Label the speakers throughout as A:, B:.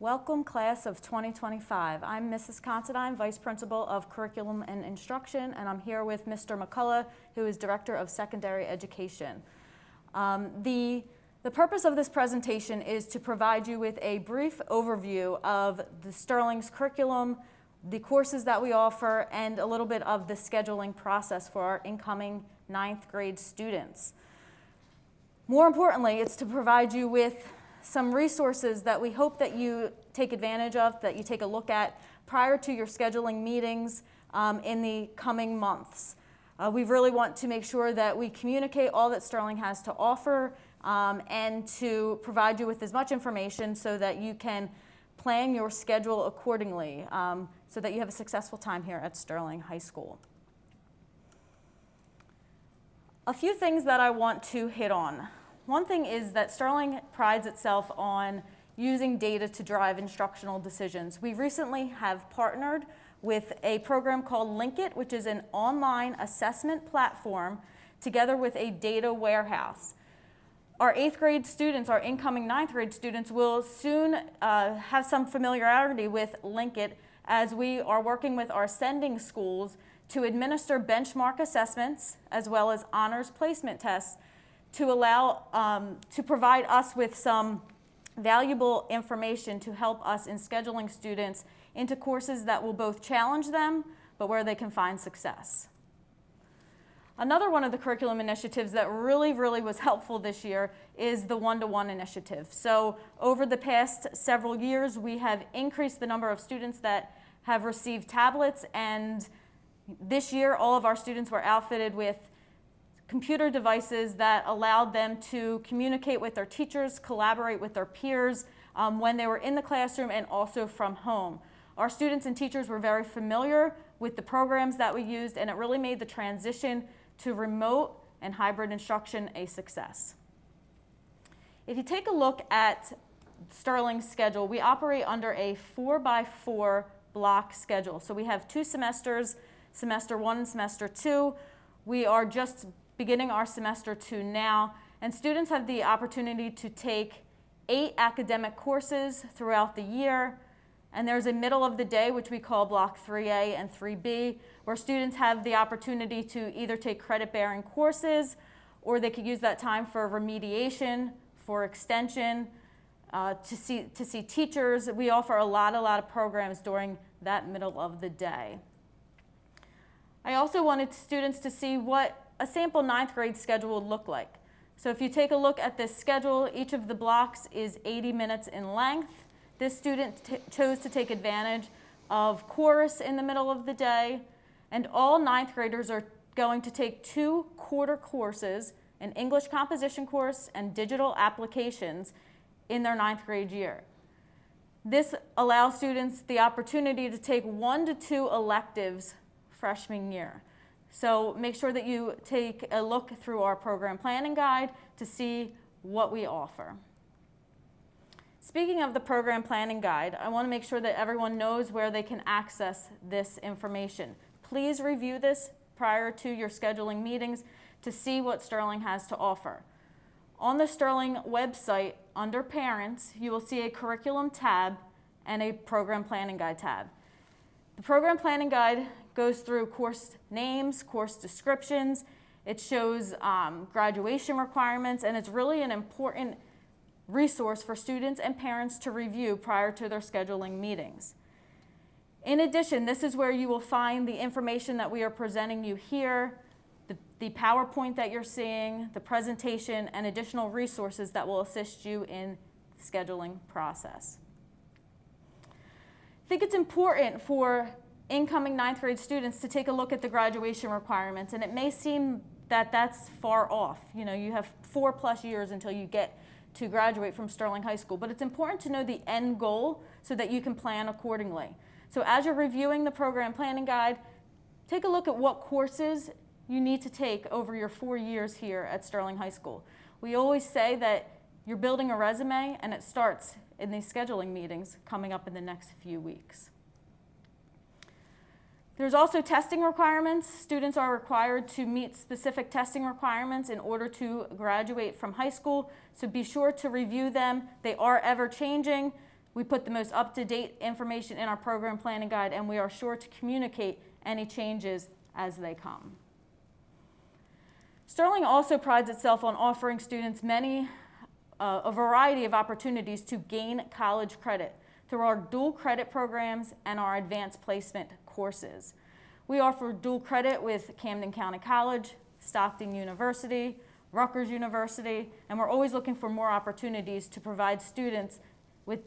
A: Welcome, class of 2025. I'm Mrs. Considine, Vice Principal of Curriculum and Instruction, and I'm here with Mr. McCullough, who is Director of Secondary Education. The purpose of this presentation is to provide you with a brief overview of the Sterling's curriculum, the courses that we offer, and a little bit of the scheduling process for our incoming 9th grade students. More importantly, it's to provide you with some resources that we hope that you take advantage of, that you take a look at prior to your scheduling meetings in the coming months. We really want to make sure that we communicate all that Sterling has to offer and to provide you with as much information so that you can plan your schedule accordingly so that you have a successful time here at Sterling High School. A few things that I want to hit on. One thing is that Sterling prides itself on using data to drive instructional decisions. We recently have partnered with a program called Linkit, which is an online assessment platform, together with a data warehouse. Our 8th grade students, our incoming 9th grade students, will soon have some familiarity with Linkit as we are working with our sending schools to administer benchmark assessments as well as honors placement tests to allow, to provide us with some valuable information to help us in scheduling students into courses that will both challenge them, but where they can find success. Another one of the curriculum initiatives that really was helpful this year is the OnetoOne initiative. So over the past several years, we have increased the number of students that have received tablets, and this year all of our students were outfitted with computer devices that allowed them to communicate with their teachers, collaborate with their peers when they were in the classroom and also from home. Our students and teachers were very familiar with the programs that we used, and it really made the transition to remote and hybrid instruction a success. If you take a look at Sterling's schedule, we operate under a 4x4 block schedule. So we have 2 semesters, semester 1 and semester 2. We are just beginning our semester 2 now, and students have the opportunity to take 8 academic courses throughout the year, and there's a middle of the day, which we call block 3A and 3B, where students have the opportunity to either take credit-bearing courses, or they could use that time for remediation, for extension, to see teachers. We offer a lot of programs during that middle of the day. I also wanted students to see what a sample 9th grade schedule would look like. So if you take a look at this schedule, each of the blocks is 80 minutes in length. This student chose to take advantage of chorus in the middle of the day, and all 9th graders are going to take 2 quarter courses, an English composition course and digital applications in their 9th grade year. This allows students the opportunity to take 1 to 2 electives freshman year. So make sure that you take a look through our program planning guide to see what we offer. Speaking of the program planning guide, I want to make sure that everyone knows where they can access this information. Please review this prior to your scheduling meetings to see what Sterling has to offer. On the Sterling website, under Parents, you will see a curriculum tab and a program planning guide tab. The program planning guide goes through course names, course descriptions. It shows graduation requirements, and it's really an important resource for students and parents to review prior to their scheduling meetings. In addition, this is where you will find the information that we are presenting you here, the PowerPoint that you're seeing, the presentation, and additional resources that will assist you in the scheduling process. I think it's important for incoming 9th grade students to take a look at the graduation requirements, and it may seem that that's far off. You know, you have 4+ years until you get to graduate from Sterling High School, but it's important to know the end goal so that you can plan accordingly. So as you're reviewing the program planning guide, take a look at what courses you need to take over your 4 years here at Sterling High School. We always say that you're building a resume, and it starts in these scheduling meetings coming up in the next few weeks. There's also testing requirements. Students are required to meet specific testing requirements in order to graduate from high school, so be sure to review them. They are ever changing. We put the most up-to-date information in our program planning guide, and we are sure to communicate any changes as they come. Sterling also prides itself on offering students a variety of opportunities to gain college credit through our dual credit programs and our advanced placement courses. We offer dual credit with Camden County College, Stockton University, Rutgers University, and we're always looking for more opportunities to provide students with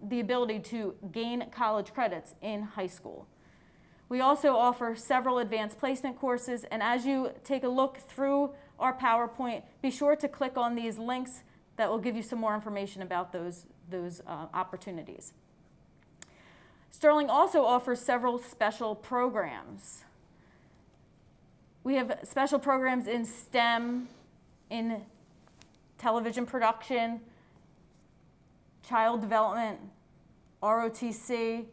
A: the ability to gain college credits in high school. We also offer several advanced placement courses, and as you take a look through our PowerPoint, be sure to click on these links that will give you some more information about those opportunities. Sterling also offers several special programs. We have special programs in STEM, in television production, child development, ROTC,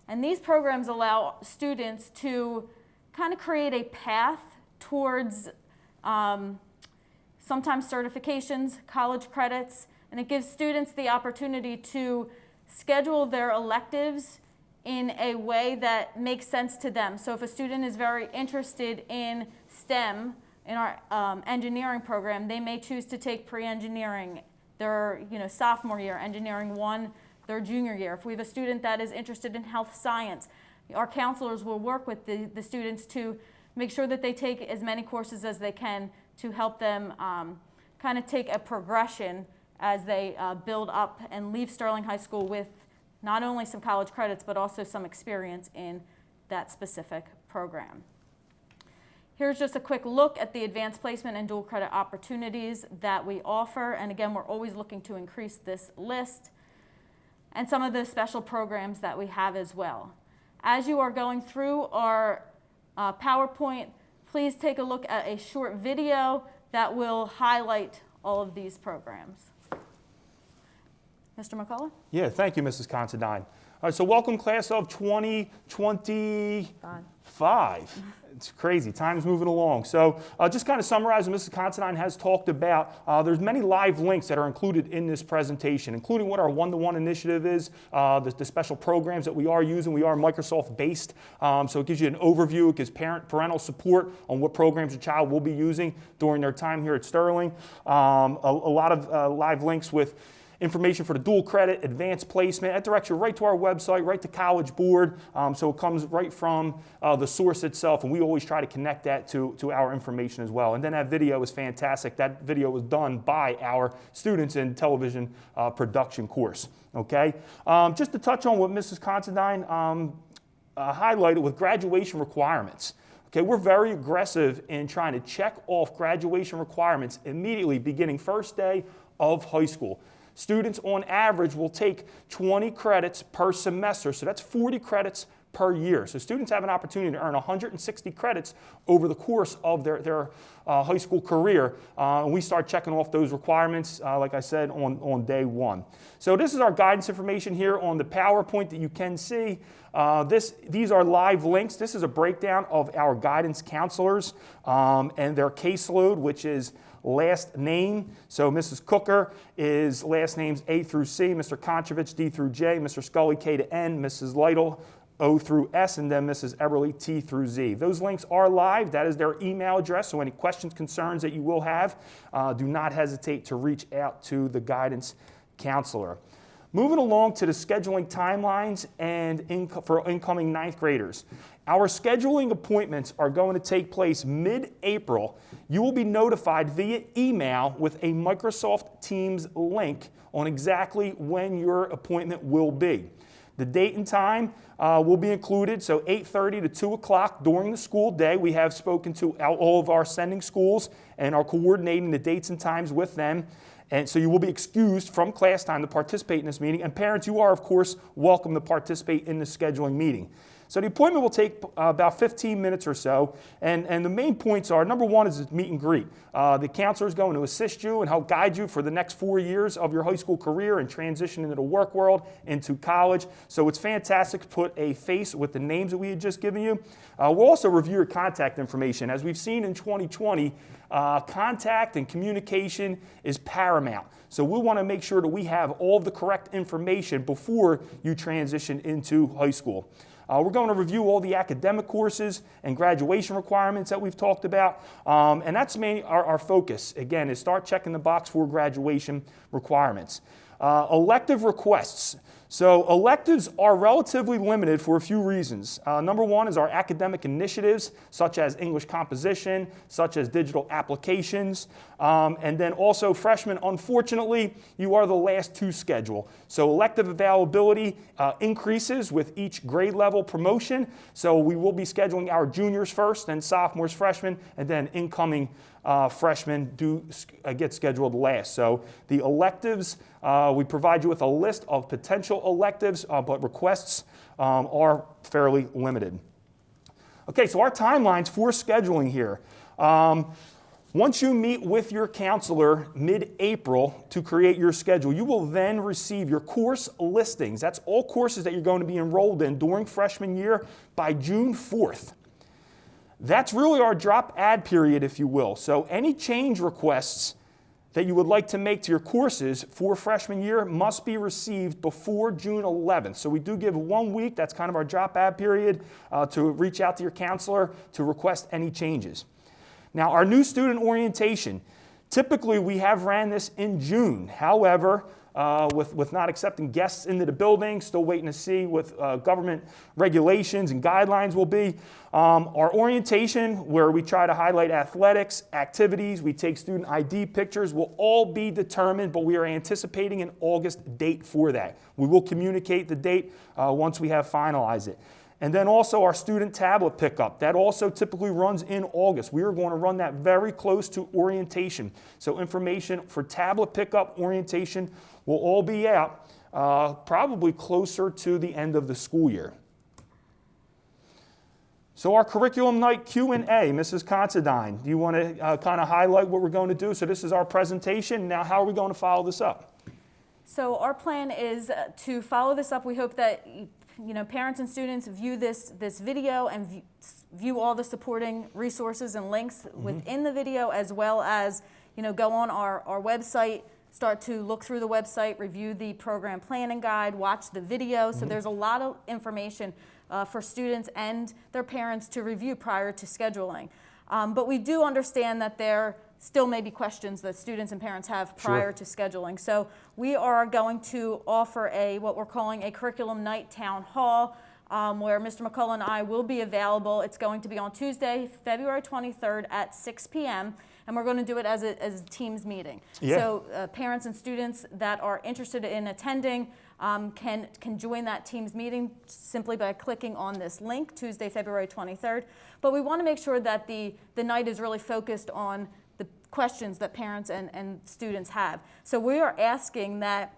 A: and these programs allow students to kind of create a path towards sometimes certifications, college credits, and it gives students the opportunity to schedule their electives in a way that makes sense to them. So if a student is very interested in STEM, in our engineering program, they may choose to take pre-engineering their sophomore year, engineering 1, their junior year. If we have a student that is interested in health science, our counselors will work with the students to make sure that they take as many courses as they can to help them kind of take a progression as they build up and leave Sterling High School with not only some college credits, but also some experience in that specific program. Here's just a quick look at the advanced placement and dual credit opportunities that we offer. And again, we're always looking to increase this list and some of the special programs that we have as well. As you are going through our PowerPoint, please take a look at a short video that will highlight all of these programs. Mr. McCullough?
B: Yeah, thank you, Mrs. Considine. All right, so welcome class of 2025. It's crazy, time's moving along. So just kind of summarizing what Mrs. Considine has talked about, there's many live links that are included in this presentation, including what our one-to-one initiative is, the special programs that we are using. We are Microsoft-based, so it gives you an overview. It gives parental support on what programs your child will be using during their time here at Sterling. A lot of live links with information for the dual credit, advanced placement. That directs you right to our website, right to College Board. So it comes right from the source itself, and we always try to connect that to our information as well. And then that video is fantastic. That video was done by our students in television production course. Okay, just to touch on what Mrs. Considine highlighted with graduation requirements. Okay, we're very aggressive in trying to check off graduation requirements immediately beginning first day of high school. Students on average will take 20 credits per semester, so that's 40 credits per year. So students have an opportunity to earn 160 credits over the course of their high school career. And we start checking off those requirements, like I said, on day one. So this is our guidance information here on the PowerPoint that you can see. These are live links. This is a breakdown of our guidance counselors and their caseload, which is last name. So Mrs. Cooker is last names A through C, Mr. Konchovich D through J, Mr. Scully K to N, Mrs. Lytle O through S, and then Mrs. Eberly T through Z. Those links are live. That is their email address. So any questions, concerns that you will have, do not hesitate to reach out to the guidance counselor. Moving along to the scheduling timelines and for incoming ninth graders. Our scheduling appointments are going to take place mid-April. You will be notified via email with a Microsoft Teams link on exactly when your appointment will be. The date and time will be included, so 8:30 to 2 o'clock during the school day. We have spoken to all of our sending schools and are coordinating the dates and times with them. And so you will be excused from class time to participate in this meeting. And parents, you are, of course, welcome to participate in the scheduling meeting. So the appointment will take about 15 minutes or so, and the main points are, number one is meet and greet. The counselor is going to assist you and help guide you for the next 4 years of your high school career and transition into the work world, into college. So it's fantastic to put a face with the names that we had just given you. We'll also review your contact information. As we've seen in 2020, contact and communication is paramount. So we want to make sure that we have all of the correct information before you transition into high school. We're going to review all the academic courses and graduation requirements that we've talked about. And that's mainly our focus, again, is start checking the box for graduation requirements. Elective requests. So electives are relatively limited for a few reasons. Number one is our academic initiatives, such as English composition, such as digital applications, and then also freshmen, unfortunately, you are the last to schedule. So elective availability increases with each grade level promotion. So we will be scheduling our juniors first, then sophomores, freshmen, and then incoming freshmen do get scheduled last. So the electives, we provide you with a list of potential electives, but requests are fairly limited. Okay, so our timelines for scheduling here. Once you meet with your counselor mid-April to create your schedule, you will then receive your course listings. That's all courses that you're going to be enrolled in during freshman year by June 4th. That's really our drop add period, if you will. So any change requests that you would like to make to your courses for freshman year must be received before June 11th. So we do give 1 week, that's kind of our drop add period, to reach out to your counselor to request any changes. Now, our new student orientation, typically we have ran this in June. However, with not accepting guests into the building, still waiting to see what government regulations and guidelines will be. Our orientation, where we try to highlight athletics, activities, we take student ID pictures, will all be determined, but we are anticipating an August date for that. We will communicate the date once we have finalized it. And then also our student tablet pickup. That also typically runs in August. We are going to run that very close to orientation. So information for tablet pickup, orientation will all be out probably closer to the end of the school year. So our curriculum night Q&A, Mrs. Considine, do you want to kind of highlight what we're going to do? So this is our presentation. Now how are we going to follow this up?
A: So our plan is to follow this up. We hope that parents and students view this video and view all the supporting resources and links within the video, as well as go on our website, start to look through the website, review the program planning guide, watch the video. So there's a lot of information for students and their parents to review prior to scheduling. But we do understand that there still may be questions that students and parents have prior to scheduling. So we are going to offer what we're calling a curriculum night town hall, where Mr. McCullough and I will be available. It's going to be on Tuesday, February 23rd at 6 p.m., and we're going to do it as a Teams meeting. Yeah. So parents and students that are interested in attending can join that Teams meeting simply by clicking on this link, Tuesday, February 23rd. But we want to make sure that the night is really focused on the questions that parents and students have. So we are asking that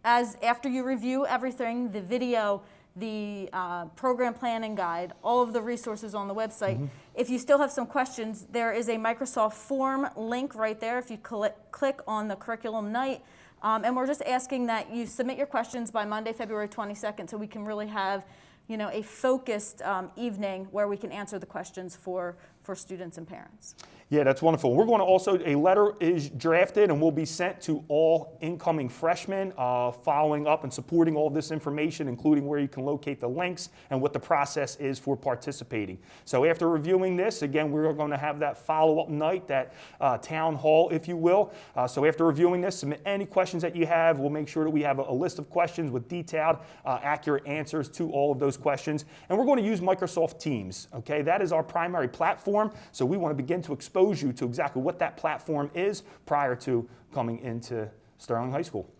A: after you review everything, the video, the program planning guide, all of the resources on the website, if you still have some questions, there is a Microsoft form link right there if you click on the curriculum night. And we're just asking that you submit your questions by Monday, February 22nd, so we can really have a focused evening where we can answer the questions for students and parents.
B: Yeah, that's wonderful. We're going to also, a letter is drafted and will be sent to all incoming freshmen following up and supporting all this information, including where you can locate the links and what the process is for participating. So after reviewing this, again, we're going to have that follow-up night, that town hall, if you will. So after reviewing this, submit any questions that you have. We'll make sure that we have a list of questions with detailed, accurate answers to all of those questions. And we're going to use Microsoft Teams, okay? That is our primary platform, so we want to begin to expose you to exactly what that platform is prior to coming into Sterling High School.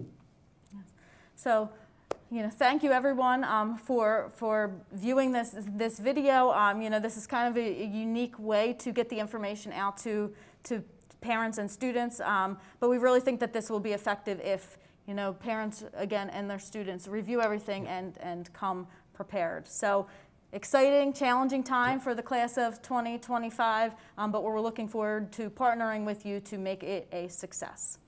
A: So, thank you everyone for viewing this video. This is kind of a unique way to get the information out to parents and students, but we really think that this will be effective if parents again and their students review everything and come prepared. So exciting, challenging time for the class of 2025, but we're looking forward to partnering with you to make it a success.